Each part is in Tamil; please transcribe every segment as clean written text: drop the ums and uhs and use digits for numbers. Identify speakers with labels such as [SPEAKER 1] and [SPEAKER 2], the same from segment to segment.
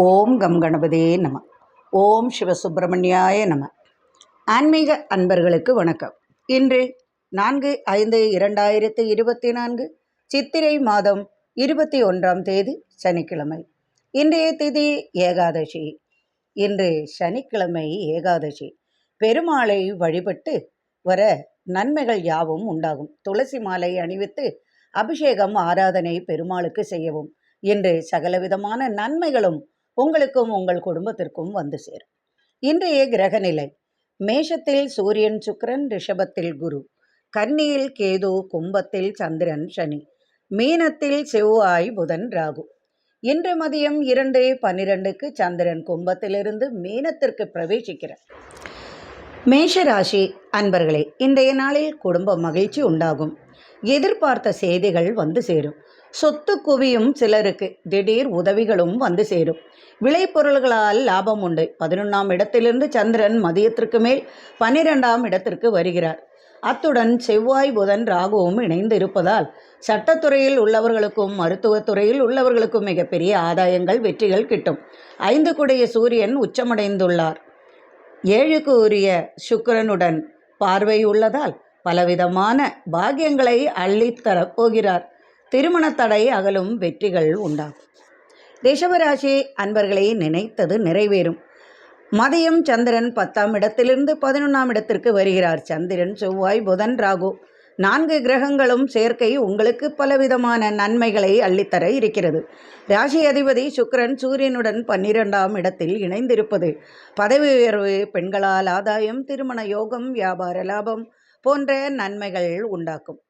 [SPEAKER 1] ஓம் கம் கணபதே நம. ஓம் சிவசுப்பிரமணியாய நம. ஆன்மீக அன்பர்களுக்கு வணக்கம். இன்று 4/5/2024 சித்திரை மாதம் 21ஆம் தேதி சனிக்கிழமை. இன்றைய திதி ஏகாதசி. இன்று சனிக்கிழமை ஏகாதசி. பெருமாளை வழிபட்டு வர நன்மைகள் யாவும் உண்டாகும். துளசி மாலை அணிவித்து அபிஷேகம் ஆராதனை பெருமாளுக்கு செய்யவும் இன்று சகலவிதமான நன்மைகளும் உங்களுக்கும் உங்கள் குடும்பத்திற்கும் வந்து சேரும். இன்றைய கிரக நிலை: மேஷத்தில் சூரியன் சுக்கிரன், ரிஷபத்தில் குரு, கன்னியில் கேது, கும்பத்தில் சந்திரன் சனி, மீனத்தில் செவ்வாய் புதன் ராகு. இன்று மதியம் 2:12க்கு சந்திரன் கும்பத்திலிருந்து மீனத்திற்கு பிரவேசிக்கிறார். மேஷராசி அன்பர்களே, இன்றைய நாளில் குடும்ப மகிழ்ச்சி உண்டாகும். எதிர்பார்த்த செய்திகள் வந்து சேரும். சொத்து குவியும் சிலருக்கு திடீர் உதவிகளும் வந்து சேரும். விளைபொருள்களால் லாபம் உண்டு. 11ஆம் இடத்திலிருந்து சந்திரன் மதியத்திற்கு மேல் 12ஆம் இடத்திற்கு வருகிறார். அத்துடன் செவ்வாய் புதன் ராகுவும் இணைந்து இருப்பதால் சட்டத்துறையில் உள்ளவர்களுக்கும் மருத்துவத்துறையில் உள்ளவர்களுக்கும் மிகப்பெரிய ஆதாயங்கள் வெற்றிகள் கிட்டும். 5 குடைய சூரியன் உச்சமடைந்துள்ளார். 7க்கு உரிய சுக்கிரனுடன் பார்வை உள்ளதால் பலவிதமான பாக்கியங்களை அள்ளித்தரப் போகிறார். திருமண தடை அகலும், வெற்றிகள் உண்டாகும். ரிஷபராசி அன்பர்களை நினைத்தது நிறைவேறும். மதியம் சந்திரன் 10ஆம் இடத்திலிருந்து 11ஆம் இடத்திற்கு வருகிறார். சந்திரன் செவ்வாய் புதன் ராகு 4 கிரகங்களும் சேர்க்கை உங்களுக்கு பலவிதமான நன்மைகளை அள்ளித்தர இருக்கிறது. ராசி அதிபதி சுக்கிரன் சூரியனுடன் 12ஆம் இடத்தில் இணைந்திருப்பது பதவி உயர்வு, பெண்களால் ஆதாயம், திருமண யோகம், வியாபார லாபம் போன்ற நன்மைகள் உண்டாக்கும்.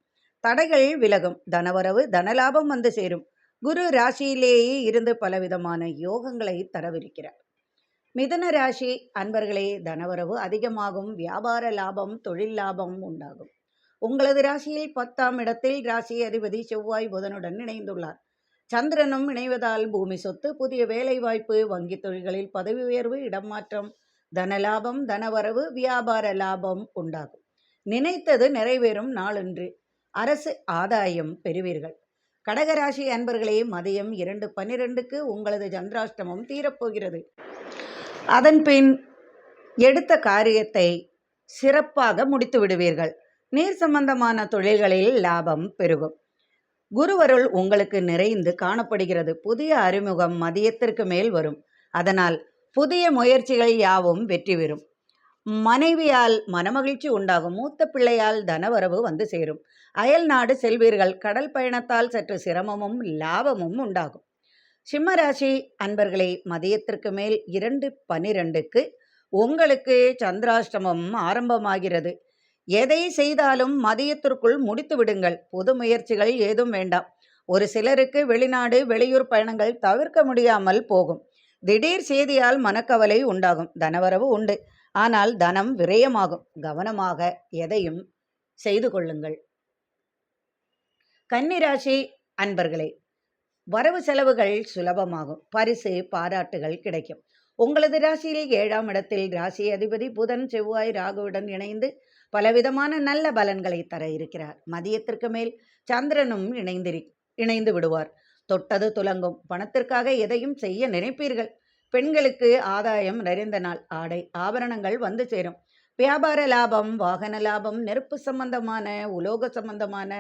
[SPEAKER 1] தடைகள் விலகும். தனவரவு தனலாபம் வந்து சேரும். குரு ராசியிலேயே இருந்து பலவிதமான யோகங்களை தரவிருக்கிறார். மிதுன ராசி அன்பர்களே, தனவரவு அதிகமாகும். வியாபார லாபம், தொழில் லாபம் உண்டாகும். உங்களது ராசியில் 10ஆம் இடத்தில் ராசி அதிபதி செவ்வாய் புதனுடன் இணைந்துள்ளார். சந்திரனும் இணைவதால் பூமி சொத்து, புதிய வேலை வாய்ப்பு, வங்கி தொழில்களில் பதவி உயர்வு, இடமாற்றம், தனலாபம், தனவரவு, வியாபார லாபம் உண்டாகும். நினைத்தது நிறைவேறும் நாளன்று. அரசு ஆதாயம் பெறுவீர்கள். கடகராசி அன்பர்களே, மதியம் 2:12க்கு உங்களது சந்திராஷ்டமம் தீரப்போகிறது. அதன்பின் எடுத்த காரியத்தை சிறப்பாக முடித்து விடுவீர்கள். நீர் சம்பந்தமான தொழில்களில் லாபம் பெருகும். குருவருள் உங்களுக்கு நிறைந்து காணப்படுகிறது. புதிய அறிமுகம் மதியத்திற்கு மேல் வரும். அதனால் புதிய முயற்சிகள் யாவும் வெற்றி பெறும். மனைவியால் மனமகிழ்ச்சி உண்டாகும். மூத்த பிள்ளையால் தனவரவு வந்து சேரும். அயல் நாடு செல்வீர்கள். கடல் பயணத்தால் சற்று சிரமமும் லாபமும் உண்டாகும். சிம்மராசி அன்பர்களே, மதியத்திற்கு மேல் 2:12க்கு உங்களுக்கு சந்திராஷ்டமம் ஆரம்பமாகிறது. எதை செய்தாலும் மதியத்திற்குள் முடித்து விடுங்கள். புது முயற்சிகள் ஏதும் வேண்டாம். ஒரு சிலருக்கு வெளிநாடு வெளியூர் பயணங்கள் தவிர்க்க முடியாமல் போகும். திடீர் செய்தியால் மனக்கவலை உண்டாகும். தனவரவு உண்டு, ஆனால் தனம் விரயமாகும். கவனமாக எதையும் செய்து கொள்ளுங்கள். கன்னிராசி அன்பர்களே, வரவு செலவுகள் சுலபமாகும். பரிசு பாராட்டுகள் கிடைக்கும். உங்களது ராசியில் 7ஆம் இடத்தில் ராசி அதிபதி புதன் செவ்வாய் ராகுவுடன் இணைந்து பலவிதமான நல்ல பலன்களை தர இருக்கிறார். மதியத்திற்கு மேல் சந்திரனும் இணைந்து விடுவார். தொட்டது துலங்கும். பணத்திற்காக எதையும் செய்ய நினைப்பீர்கள். பெண்களுக்கு ஆதாயம் நிறைந்த நாள். ஆடை ஆபரணங்கள் வந்து சேரும். வியாபார லாபம், வாகன லாபம், நெருப்பு சம்பந்தமான, உலோக சம்பந்தமான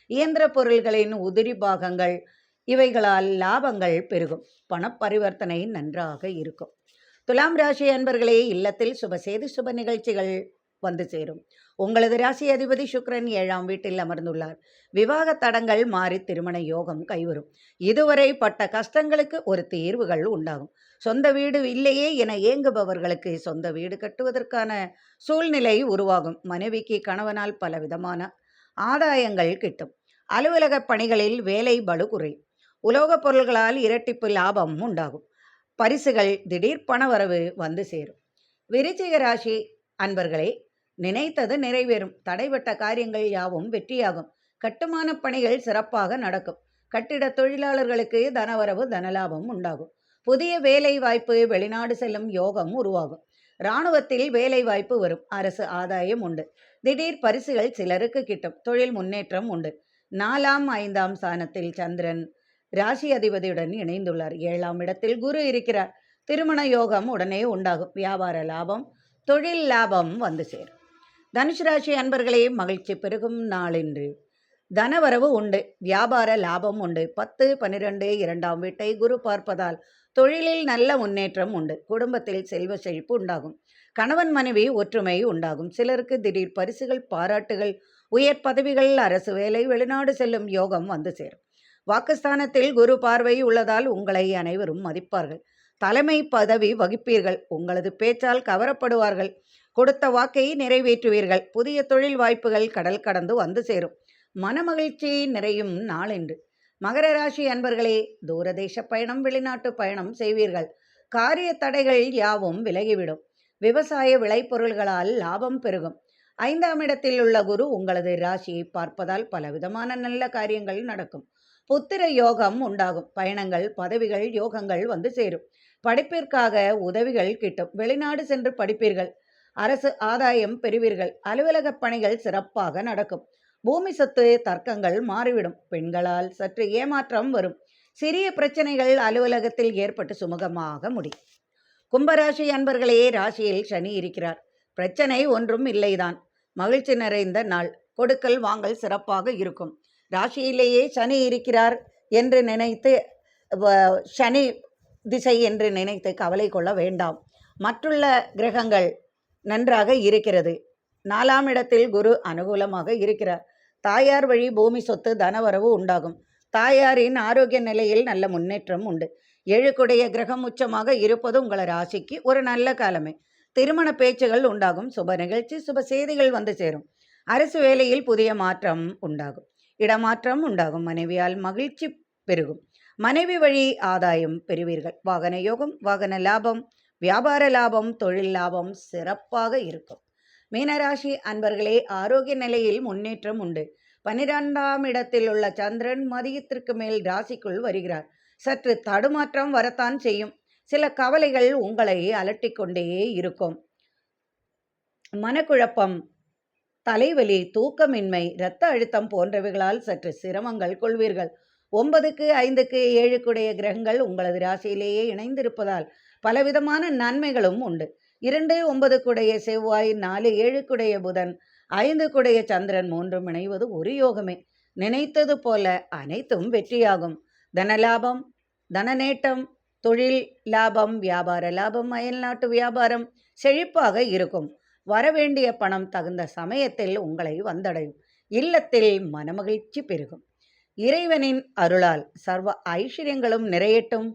[SPEAKER 1] இயந்திர பொருள்களின் உதிரி பாகங்கள் இவைகளால் லாபங்கள் பெருகும். பண பரிவர்த்தனை நன்றாக இருக்கும். துலாம் ராசி அன்பர்களே, இல்லத்தில் சுபசேதி சுப நிகழ்ச்சிகள் வந்து சேரும். உங்களது ராசி அதிபதி சுக்கிரன் 7ஆம் வீட்டில் அமர்ந்துள்ளார். விவாக தடங்கள் மாறி திருமண யோகம் கைவரும். இதுவரை பட்ட கஷ்டங்களுக்கு ஒரு தீர்வுகள் உண்டாகும். சொந்த வீடு இல்லையே என ஏங்குபவர்களுக்கு சொந்த வீடு கட்டுவதற்கான சூழ்நிலை உருவாகும். மனைவிக்கு கணவனால் பலவிதமான ஆதாயங்கள் கிட்டும். அலுவலக பணிகளில் வேலை பளு குறையும். உலோகப் பொருள்களால் இரட்டிப்பு லாபம் உண்டாகும். பரிசுகள், திடீர் பணவரவு வந்து சேரும். விருச்சிக ராசி அன்பர்களே, நினைத்தது நிறைவேறும். தடைபட்ட காரியங்கள் யாவும் வெற்றியாகும். கட்டுமான பணிகள் சிறப்பாக நடக்கும். கட்டிட தொழிலாளர்களுக்கு தனவரவு தனலாபம் உண்டாகும். புதிய வேலை வாய்ப்பு, வெளிநாடு செல்லும் யோகம் உருவாகும். இராணுவத்தில் வேலை வாய்ப்பு வரும். அரசு ஆதாயம் உண்டு. திடீர் பரிசுகள் சிலருக்கு கிட்டும். தொழில் முன்னேற்றம் உண்டு. 4ஆம் 5ஆம் ஸ்தானத்தில் சந்திரன் ராசி அதிபதியுடன் இணைந்துள்ளார். 7ஆம் இடத்தில் குரு இருக்கிறார். திருமண யோகம் உடனே உண்டாகும். வியாபார லாபம், தொழில் லாபம் வந்து சேரும். தனுசு ராசி அன்பர்களே, மகிழ்ச்சி பெருகும் நாளின்று. தனவரவு உண்டு, வியாபார லாபம் உண்டு. 10, 12 2ஆம் வீட்டை குரு பார்ப்பதால் தொழிலில் நல்ல முன்னேற்றம் உண்டு. குடும்பத்தில் செல்வ செழிப்பு உண்டாகும். கணவன் மனைவி ஒற்றுமை உண்டாகும். சிலருக்கு திடீர் பரிசுகள், பாராட்டுகள், உயர் பதவிகள், அரசு வேலை, வெளிநாடு செல்லும் யோகம் வந்து சேரும். வாக்குஸ்தானத்தில் குரு பார்வை உள்ளதால் உங்களை அனைவரும் மதிப்பார்கள். தலைமை பதவி வகிப்பீர்கள். உங்களது பேச்சால் கவரப்படுவார்கள். கொடுத்த வாக்கை நிறைவேற்றுவீர்கள். புதிய தொழில் வாய்ப்புகள் கடல் கடந்து வந்து சேரும். மனமகிழ்ச்சி நிறையும் நாளென்று. மகர ராசி அன்பர்களே, தூரதேச பயணம், வெளிநாட்டு பயணம் செய்வீர்கள். காரிய தடைகள் யாவும் விலகிவிடும். விவசாய விளைபொருள்களால் லாபம் பெருகும். 5ஆம் இடத்தில் உள்ள குரு உங்களது ராசியை பார்ப்பதால் பலவிதமான நல்ல காரியங்கள் நடக்கும். புத்திர யோகம் உண்டாகும். பயணங்கள், பதவிகள், யோகங்கள் வந்து சேரும். படிப்பிற்காக உதவிகள் கிட்டும். வெளிநாடு சென்று படிப்பீர்கள். அரசு ஆதாயம் பெறுவீர்கள். அலுவலக பணிகள் சிறப்பாக நடக்கும். பூமி சொத்து தர்க்கங்கள் மாறிவிடும். பெண்களால் சற்று ஏமாற்றம் வரும். சிறிய பிரச்சனைகள் அலுவலகத்தில் ஏற்பட்டு சுமூகமாக முடியும். கும்பராசி அன்பர்களே, ராசியில் சனி இருக்கிறார். பிரச்சனை ஒன்றும் இல்லைதான். மகிழ்ச்சி நிறைந்த நாள். கொடுக்கல் வாங்கல் சிறப்பாக இருக்கும். ராசியிலேயே சனி இருக்கிறார் என்று நினைத்து, சனி திசை என்று நினைத்து கவலை கொள்ள வேண்டாம். மற்றுள்ள கிரகங்கள் நன்றாக இருக்கிறது. 4ஆம் இடத்தில் குரு அனுகூலமாக இருக்கிறார். தாயார் வழி பூமி சொத்து தனவரவு உண்டாகும். தாயாரின் ஆரோக்கிய நிலையில் நல்ல முன்னேற்றம் உண்டு. 7 கிரகம் உச்சமாக இருப்பது உங்கள் ராசிக்கு ஒரு நல்ல காலமே. திருமண பேச்சுகள் உண்டாகும். சுப நிகழ்ச்சி, சுப செய்திகள் வந்து சேரும். அரசு வேலையில் புதிய மாற்றம் உண்டாகும். இடமாற்றம் உண்டாகும். மனைவியால் மகிழ்ச்சி பெருகும். மனைவி வழி ஆதாயம் பெறுவீர்கள். வாகன யோகம், வாகன லாபம், வியாபார லாபம், தொழில் லாபம் சிறப்பாக இருக்கும். மீனராசி அன்பர்களே, ஆரோக்கிய நிலையில் முன்னேற்றம் உண்டு. 12ஆம் இடத்தில் உள்ள சந்திரன் மதியத்திற்கு மேல் ராசிக்குள் வருகிறார். சற்று தடுமாற்றம் வரத்தான் செய்யும். சில கவலைகள் உங்களை அலட்டிக்கொண்டே இருக்கும். மனக்குழப்பம், தலைவலி, தூக்கமின்மை, இரத்த அழுத்தம் போன்றவைகளால் சற்று சிரமங்கள் கொள்வீர்கள். 9க்கு 5க்கு 7 கிரகங்கள் உங்களது ராசியிலேயே இணைந்திருப்பதால் பலவிதமான நன்மைகளும் உண்டு. 2, 9 செவ்வாய், 4, 7 புதன், 5 சந்திரன் 3 இணைவது ஒரு யோகமே. நினைத்தது போல அனைத்தும் வெற்றியாகும். தனலாபம், தனநேட்டம், தொழில் லாபம், வியாபார லாபம், அயல்நாட்டு வியாபாரம் செழிப்பாக இருக்கும். வரவேண்டிய பணம் தகுந்த சமயத்தில் உங்களை வந்தடையும். இல்லத்தில் மனமகிழ்ச்சி பெருகும். இறைவனின் அருளால் சர்வ ஐஸ்வர்யங்களும் நிறையட்டும்.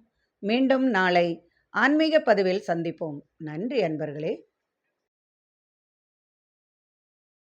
[SPEAKER 1] மீண்டும் நாளை ஆன்மீக பதிவில் சந்திப்போம். நன்றி அன்பர்களே.